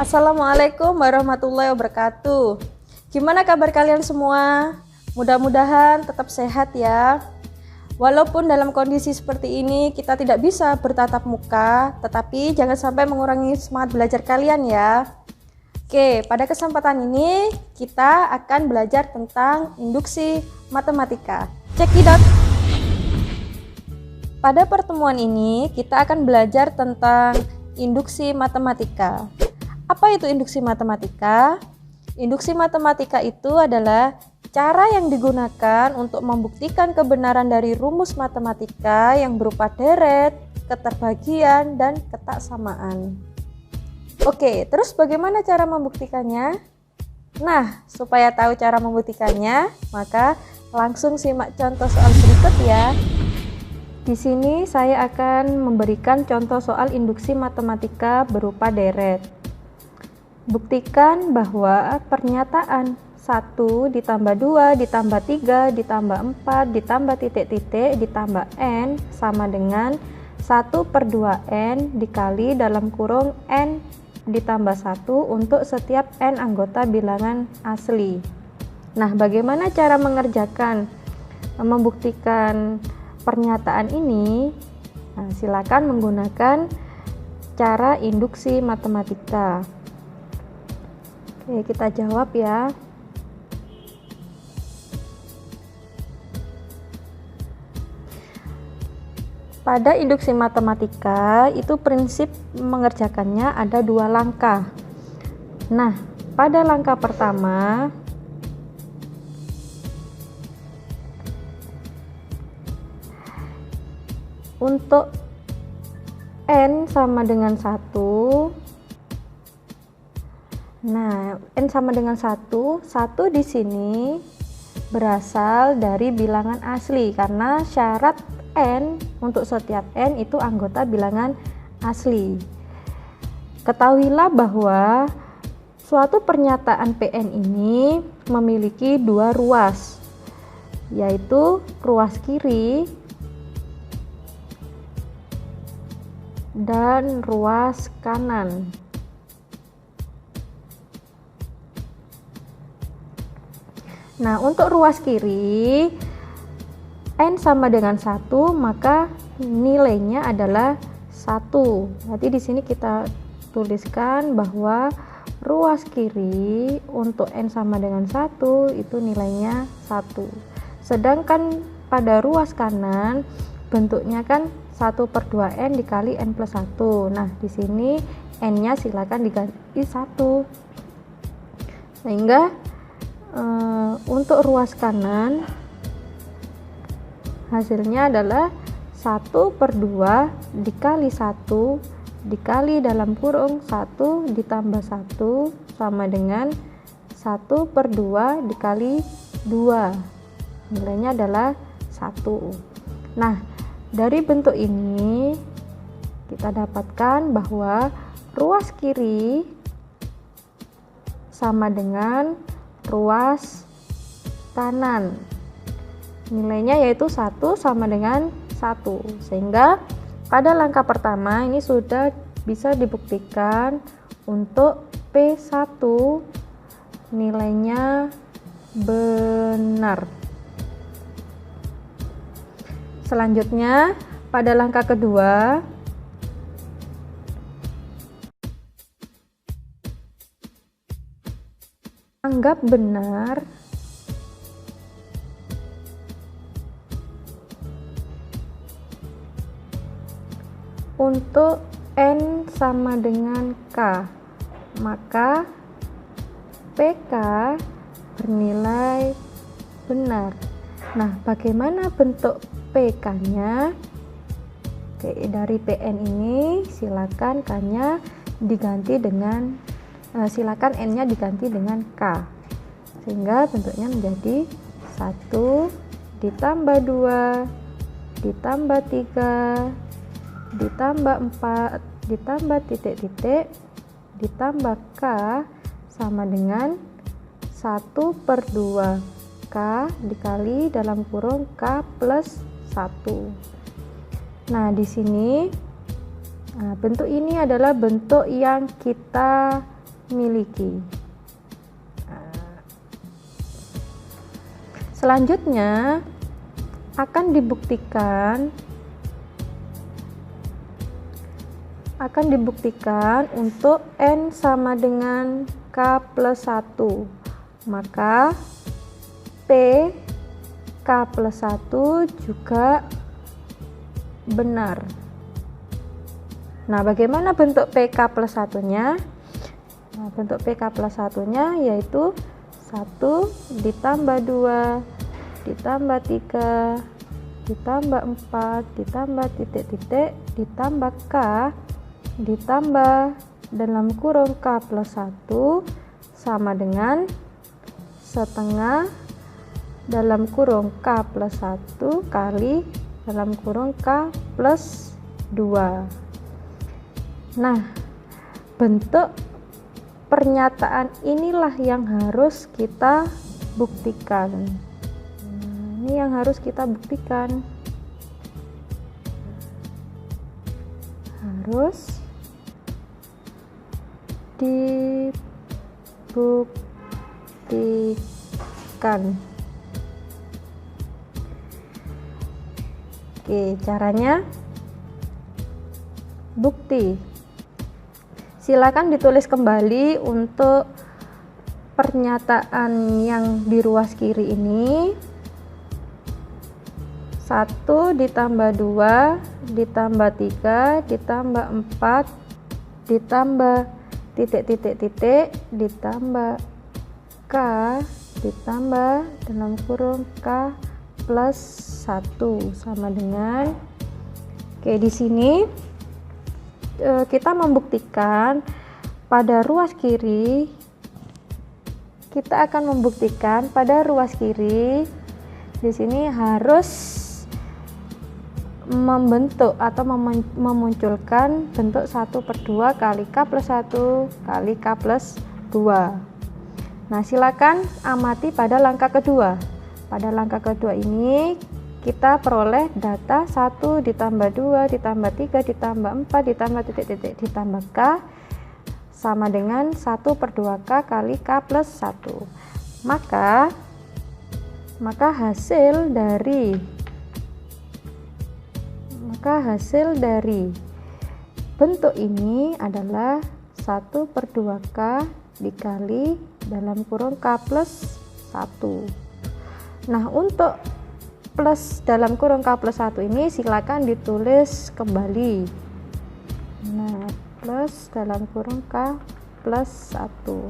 Assalamualaikum warahmatullahi wabarakatuh. Gimana kabar kalian semua? Mudah-mudahan tetap sehat ya. Walaupun dalam kondisi seperti ini kita tidak bisa bertatap muka, tetapi jangan sampai mengurangi semangat belajar kalian ya. Oke, pada kesempatan ini kita akan belajar tentang induksi matematika. Cekidot. Pada pertemuan ini kita akan belajar tentang induksi matematika. Apa itu induksi matematika? Induksi matematika itu adalah cara yang digunakan untuk membuktikan kebenaran dari rumus matematika yang berupa deret, keterbagian, dan ketaksamaan. Oke, terus bagaimana cara membuktikannya? Nah, supaya tahu cara membuktikannya, maka langsung simak contoh soal berikut ya. Di sini saya akan memberikan contoh soal induksi matematika berupa deret. Buktikan bahwa pernyataan 1 ditambah 2 ditambah 3 ditambah 4 ditambah titik-titik ditambah n sama dengan 1/2n dikali dalam kurung n ditambah 1 untuk setiap n anggota bilangan asli. Nah, bagaimana cara membuktikan pernyataan ini? Nah, silakan menggunakan cara induksi matematika. Oke, kita jawab ya. Pada induksi matematika itu prinsip mengerjakannya ada 2 langkah. Nah, pada langkah pertama untuk n sama dengan 1. Nah, n sama dengan 1 di sini berasal dari bilangan asli karena syarat n untuk setiap n itu anggota bilangan asli. Ketahuilah bahwa suatu pernyataan Pn ini memiliki 2 ruas, yaitu ruas kiri dan ruas kanan. Nah, untuk ruas kiri n sama dengan 1, maka nilainya adalah 1. Nanti di sini kita tuliskan bahwa ruas kiri untuk n sama dengan 1 itu nilainya 1. Sedangkan pada ruas kanan bentuknya kan 1/2n dikali n plus 1. Nah, di sini n-nya silakan diganti 1. Sehingga untuk ruas kanan hasilnya adalah 1/2 dikali 1 dikali dalam kurung 1 ditambah 1 sama dengan 1/2 dikali 2. Nilainya adalah 1. Nah, dari bentuk ini kita dapatkan bahwa ruas kiri sama dengan ruas kanan. Nilainya yaitu 1 sama dengan 1. Sehingga pada langkah pertama ini sudah bisa dibuktikan untuk P1 nilainya benar. Selanjutnya pada langkah kedua anggap benar untuk n sama dengan k, maka PK bernilai benar. Nah, bagaimana bentuk PK-nya? Oke, dari PN ini silakan K-nya diganti dengan silakan n-nya diganti dengan k, sehingga bentuknya menjadi 1 ditambah 2 ditambah 3 ditambah 4 ditambah titik-titik ditambah k sama dengan 1/2 k dikali dalam kurung k plus 1. Nah, di sini bentuk ini adalah bentuk yang kita miliki. Selanjutnya akan dibuktikan untuk N sama dengan K plus 1, maka P K plus 1 juga benar. Nah, bagaimana bentuk PK plus 1-nya? Nah, bentuk PK plus 1-nya yaitu 1 ditambah 2 ditambah 3 ditambah 4 ditambah titik-titik ditambah K ditambah dalam kurung K plus 1 sama dengan setengah dalam kurung K plus 1 kali dalam kurung K plus 2. Nah, bentuk pernyataan inilah yang harus kita buktikan. Ini yang harus kita buktikan. Harus dibuktikan. Oke, caranya bukti. Silakan ditulis kembali untuk pernyataan yang di ruas kiri ini. 1 ditambah 2 ditambah 3 ditambah 4 ditambah titik-titik-titik ditambah K ditambah dalam kurung K plus 1 sama dengan, oke, di sini kita membuktikan pada ruas kiri, kita akan membuktikan pada ruas kiri di sini harus membentuk atau memunculkan bentuk 1/2 kali K plus 1 kali K plus 2. Nah, silakan amati pada langkah kedua. Pada langkah kedua ini kita peroleh data 1 ditambah 2 ditambah 3 ditambah 4 ditambah titik-titik ditambah K sama dengan 1/2K kali K plus 1. Maka hasil dari bentuk ini adalah 1/2K dikali dalam kurung K plus 1. Nah, untuk plus dalam kurung K plus 1 ini silakan ditulis kembali. Nah, plus dalam kurung K plus 1.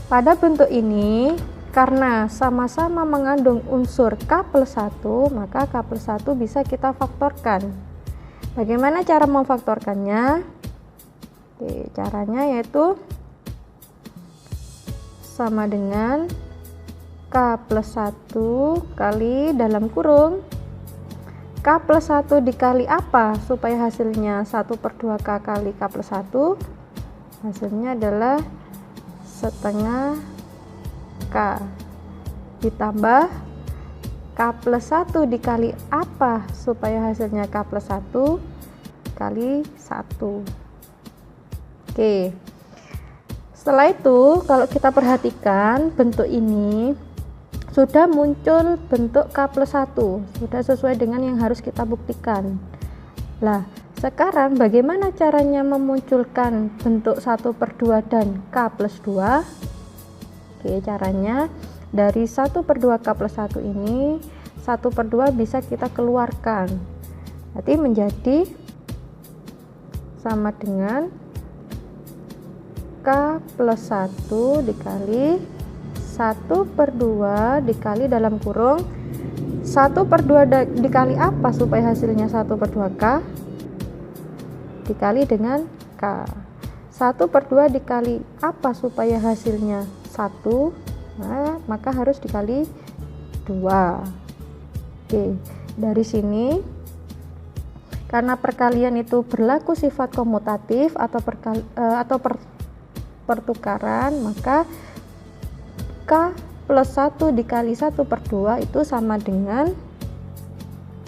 Pada bentuk ini, karena sama-sama mengandung unsur K plus 1, maka K plus 1 bisa kita faktorkan. Bagaimana cara memfaktorkannya? Oke, caranya yaitu sama dengan K plus 1 kali dalam kurung K plus 1 dikali apa supaya hasilnya 1/2K kali K plus 1, hasilnya adalah setengah K ditambah K plus 1 dikali apa supaya hasilnya K plus 1 kali 1. Oke, setelah itu kalau kita perhatikan bentuk ini sudah muncul bentuk K plus 1, sudah sesuai dengan yang harus kita buktikan. Lah, sekarang bagaimana caranya memunculkan bentuk 1/2 dan K plus 2? Oke, caranya dari 1/2 K plus 1 ini 1/2 bisa kita keluarkan, berarti menjadi sama dengan K plus 1 dikali 1/2 dikali dalam kurung 1/2 dikali apa supaya hasilnya 1/2K dikali dengan K. 1/2 dikali apa supaya hasilnya 1, nah, maka harus dikali 2. Oke, dari sini karena perkalian itu berlaku sifat komutatif atau pertukaran, maka K plus 1 dikali 1/2 itu sama dengan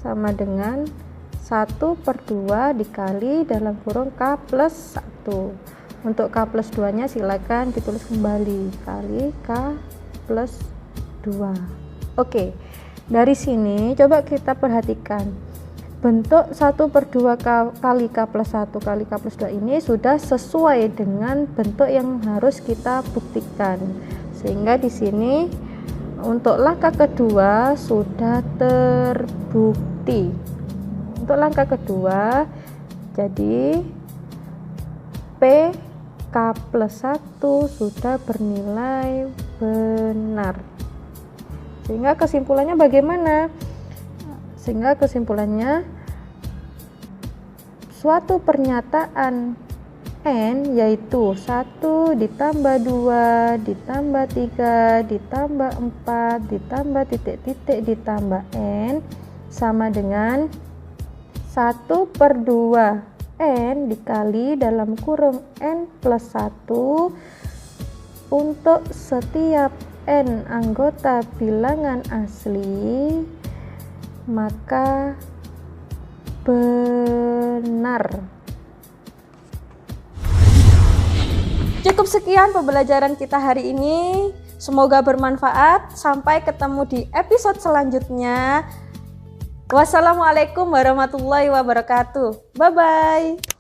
1/2 dikali dalam kurung K plus 1. Untuk K plus 2 nya silakan ditulis kembali, kali K plus 2. Oke, dari sini coba kita perhatikan bentuk 1/2 kali K plus 1 kali K plus 2 ini sudah sesuai dengan bentuk yang harus kita buktikan, sehingga di sini untuk langkah kedua sudah terbukti. Untuk langkah kedua, jadi P K plus 1 sudah bernilai benar. Sehingga kesimpulannya bagaimana? Sehingga kesimpulannya suatu pernyataan N yaitu 1 ditambah 2 ditambah 3 ditambah 4 ditambah titik-titik ditambah N sama dengan 1/2 N dikali dalam kurung N plus 1 untuk setiap N anggota bilangan asli, maka benar. Cukup sekian pembelajaran kita hari ini. Semoga bermanfaat. Sampai ketemu di episode selanjutnya. Wassalamualaikum warahmatullahi wabarakatuh. Bye bye.